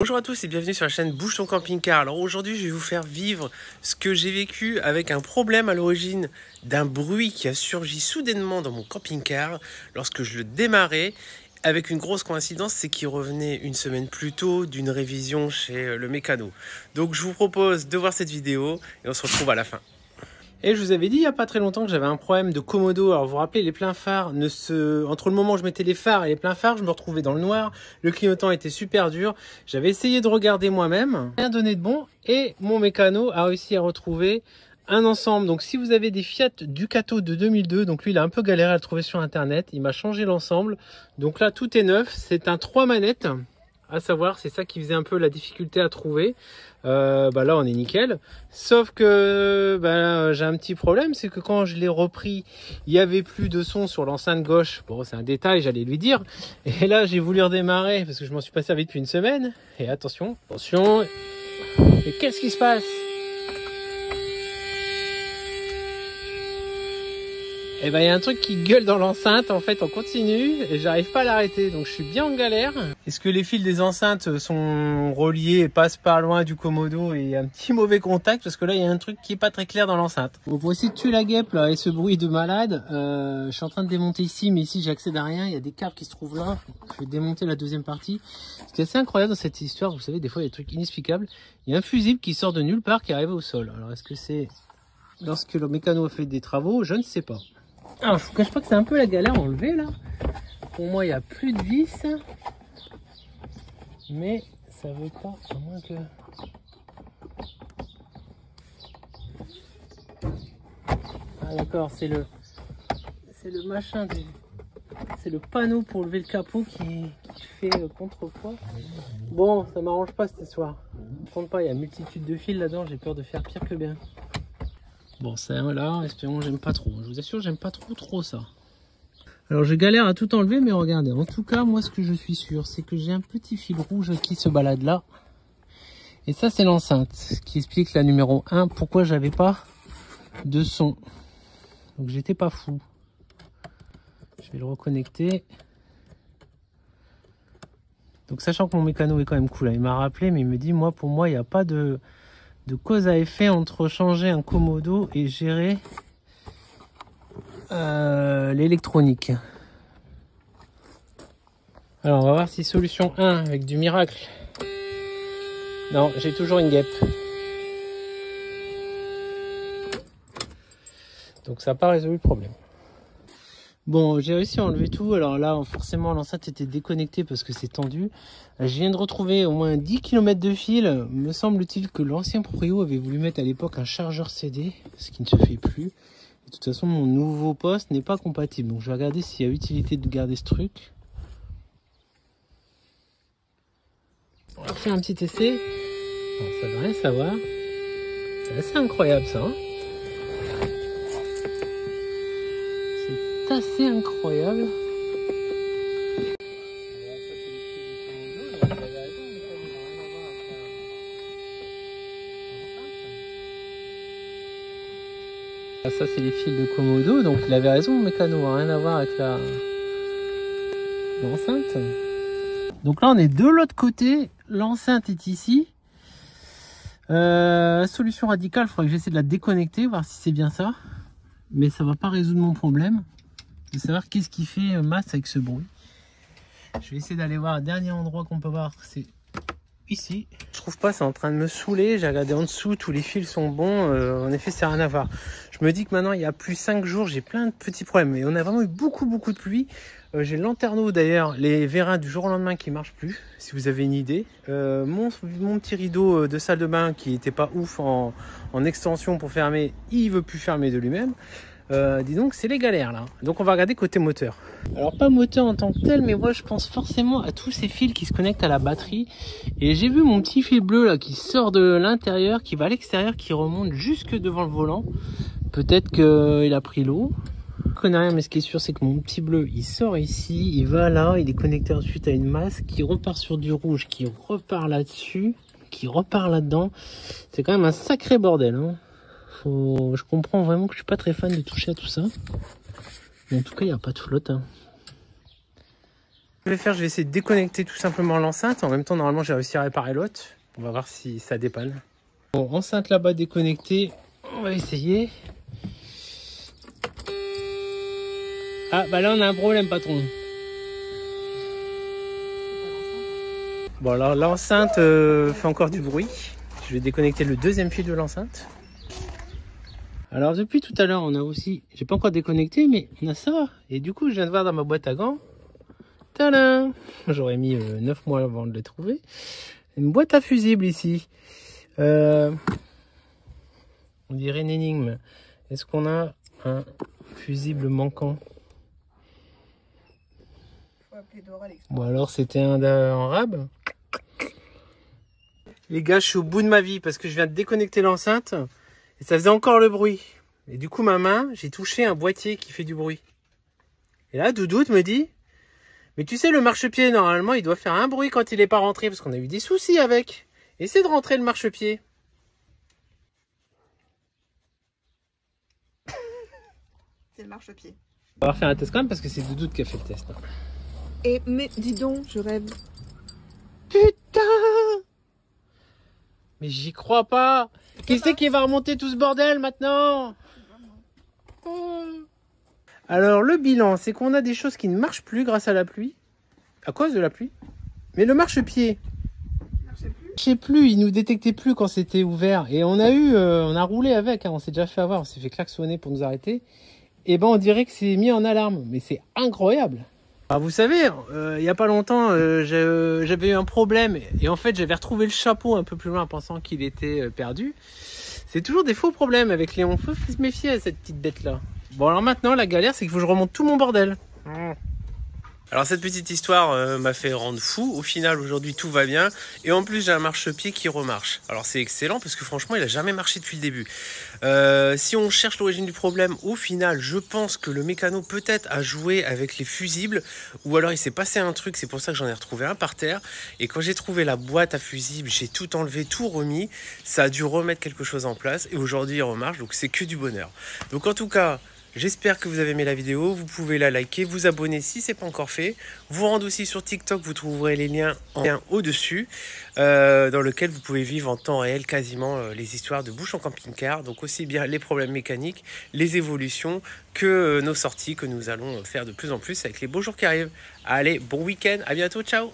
Bonjour à tous et bienvenue sur la chaîne Bouge ton camping-car. Alors aujourd'hui je vais vous faire vivre ce que j'ai vécu avec un problème à l'origine d'un bruit qui a surgi soudainement dans mon camping-car lorsque je le démarrais. Avec une grosse coïncidence, c'est qu'il revenait une semaine plus tôt d'une révision chez le mécano. Donc je vous propose de voir cette vidéo et on se retrouve à la fin. Et je vous avais dit il n'y a pas très longtemps que j'avais un problème de commodo. Alors vous vous rappelez, les pleins phares, entre le moment où je mettais les phares et les pleins phares, je me retrouvais dans le noir. Le clignotant était super dur. J'avais essayé de regarder moi-même, rien donné de bon. Et mon mécano a réussi à retrouver un ensemble. Donc si vous avez des Fiat Ducato de 2002, donc lui il a un peu galéré à le trouver sur internet. Il m'a changé l'ensemble. Donc là tout est neuf. C'est un 3 manettes. À savoir, c'est ça qui faisait un peu la difficulté à trouver. Là on est nickel, sauf que j'ai un petit problème, c'est que quand je l'ai repris, il y avait plus de son sur l'enceinte gauche. Bon, c'est un détail, j'allais lui dire. Et là j'ai voulu redémarrer parce que je m'en suis pas servi depuis une semaine. Et attention, et qu'est-ce qui se passe? Et il y a un truc qui gueule dans l'enceinte en fait en continu et j'arrive pas à l'arrêter, donc je suis bien en galère. Est-ce que les fils des enceintes sont reliés et passent par loin du commodo et un petit mauvais contact, parce que là il y a un truc qui est pas très clair dans l'enceinte. Bon, pour essayer de tuer la guêpe là et ce bruit de malade, je suis en train de démonter ici, mais ici j'accède à rien, il y a des câbles qui se trouvent là. Je vais démonter la deuxième partie. Ce qui est assez incroyable dans cette histoire, vous savez, des fois il y a des trucs inexplicables. Il y a un fusible qui sort de nulle part qui arrive au sol. Alors est-ce que c'est lorsque le mécano a fait des travaux? Je ne sais pas. Alors, je vous cache pas que c'est un peu la galère à enlever là. Pour moi, il n'y a plus de vis. Mais ça veut pas, à moins que... Ah d'accord, c'est le machin, c'est le panneau pour lever le capot qui fait contrepoids. Bon, ça m'arrange pas cette histoire. Je compte pas, il y a multitude de fils là-dedans, j'ai peur de faire pire que bien. Bon, ça là, espérons, j'aime pas trop. Je vous assure, j'aime pas trop ça. Alors, je galère à tout enlever, mais regardez. En tout cas, moi, ce que je suis sûr, c'est que j'ai un petit fil rouge qui se balade là. Et ça, c'est l'enceinte, ce qui explique la numéro 1, pourquoi j'avais pas de son. Donc, j'étais pas fou. Je vais le reconnecter. Donc, sachant que mon mécano est quand même cool, il m'a rappelé, mais il me dit, moi, pour moi, il n'y a pas de cause à effet entre changer un commodo et gérer l'électronique. Alors on va voir si solution 1 avec du miracle. Non, j'ai toujours une guêpe. Donc ça n'a pas résolu le problème. Bon, j'ai réussi à enlever tout. Alors là, forcément, l'enceinte était déconnectée parce que c'est tendu. Je viens de retrouver au moins 10 km de fil. Me semble-t-il que l'ancien proprio avait voulu mettre à l'époque un chargeur CD, ce qui ne se fait plus. Et de toute façon, mon nouveau poste n'est pas compatible. Donc je vais regarder s'il y a utilité de garder ce truc. On va faire un petit essai. Non, ça va rien savoir. C'est assez incroyable ça, hein. Assez incroyable. Ah, ça c'est les fils de commodo, donc il avait raison, le mécano, rien à voir avec l'enceinte. Donc là on est de l'autre côté, l'enceinte est ici. Solution radicale, il faudrait que j'essaie de la déconnecter, voir si c'est bien ça. Mais ça va pas résoudre mon problème de savoir qu'est-ce qui fait masse avec ce bruit. Je vais essayer d'aller voir un dernier endroit qu'on peut voir, c'est ici. Je trouve pas, c'est en train de me saouler. J'ai regardé en dessous, tous les fils sont bons. En effet, c'est rien à voir. Je me dis que maintenant, il y a plus 5 jours, j'ai plein de petits problèmes. Et on a vraiment eu beaucoup de pluie. J'ai le lanterneau d'ailleurs, les vérins du jour au lendemain qui marchent plus, si vous avez une idée. Mon petit rideau de salle de bain qui était pas ouf en extension pour fermer, il veut plus fermer de lui-même. Dis donc, c'est les galères là. Donc on va regarder côté moteur. Alors pas moteur en tant que tel, mais moi je pense forcément à tous ces fils qui se connectent à la batterie. Et j'ai vu mon petit fil bleu là qui sort de l'intérieur, qui va à l'extérieur, qui remonte jusque devant le volant. Peut-être qu'il a pris l'eau. Je connais rien, mais ce qui est sûr, c'est que mon petit bleu, il sort ici, il va là, il est connecté ensuite à une masse qui repart sur du rouge, qui repart là-dessus, qui repart là-dedans. C'est quand même un sacré bordel, hein. Je comprends vraiment que je suis pas très fan de toucher à tout ça. Mais en tout cas, il n'y a pas de flotte, hein. Je vais essayer de déconnecter tout simplement l'enceinte. En même temps, normalement, j'ai réussi à réparer l'autre. On va voir si ça dépanne. Bon, enceinte là-bas déconnectée. On va essayer. Ah, bah là, on a un problème, patron. Bon, alors l'enceinte fait encore du bruit. Je vais déconnecter le deuxième fil de l'enceinte. Alors depuis tout à l'heure, on a aussi, j'ai pas encore déconnecté, mais on a ça. Et du coup, je viens de voir dans ma boîte à gants. Tadam! J'aurais mis 9 mois avant de le trouver. Une boîte à fusibles ici. On dirait une énigme. Est-ce qu'on a un fusible manquant? Faut appeler Dora l'expert. Bon alors c'était un rab. Les gars, je suis au bout de ma vie parce que je viens de déconnecter l'enceinte et ça faisait encore le bruit. Et du coup, ma main, j'ai touché un boîtier qui fait du bruit. Et là, Doudoute me dit, mais tu sais, le marchepied, normalement, il doit faire un bruit quand il n'est pas rentré parce qu'on a eu des soucis avec. Essaie de rentrer le marchepied. C'est le marchepied. On va refaire un test quand même parce que c'est Doudoute qui a fait le test. Et mais dis donc, je rêve. Putain! Mais j'y crois pas. Qui c'est qui va remonter tout ce bordel maintenant? Alors le bilan, c'est qu'on a des choses qui ne marchent plus grâce à la pluie. À cause de la pluie. Mais le marchepied, je sais plus, il nous détectait plus quand c'était ouvert. Et on a roulé avec, hein, on s'est déjà fait avoir, on s'est fait klaxonner pour nous arrêter. Et ben on dirait que c'est mis en alarme. Mais c'est incroyable. Alors vous savez, il y a pas longtemps, j'avais eu un problème et en fait j'avais retrouvé le chapeau un peu plus loin pensant qu'il était perdu. C'est toujours des faux problèmes avec Léon, faut se méfier à cette petite bête là. Bon alors maintenant la galère c'est qu'il faut que je remonte tout mon bordel. Alors cette petite histoire m'a fait rendre fou. Au final aujourd'hui tout va bien et en plus j'ai un marchepied qui remarche. Alors c'est excellent parce que franchement il a jamais marché depuis le début. Si on cherche l'origine du problème, au final je pense que le mécano peut-être a joué avec les fusibles ou alors il s'est passé un truc, c'est pour ça que j'en ai retrouvé un par terre. Et quand j'ai trouvé la boîte à fusibles, j'ai tout enlevé, tout remis. Ça a dû remettre quelque chose en place et aujourd'hui il remarche, donc c'est que du bonheur. Donc en tout cas, j'espère que vous avez aimé la vidéo, vous pouvez la liker, vous abonner si ce n'est pas encore fait. Vous rendre aussi sur TikTok, vous trouverez les liens au-dessus, dans lequel vous pouvez vivre en temps réel quasiment les histoires de bouche en camping-car. Donc aussi bien les problèmes mécaniques, les évolutions, que nos sorties que nous allons faire de plus en plus avec les beaux jours qui arrivent. Allez, bon week-end, à bientôt, ciao!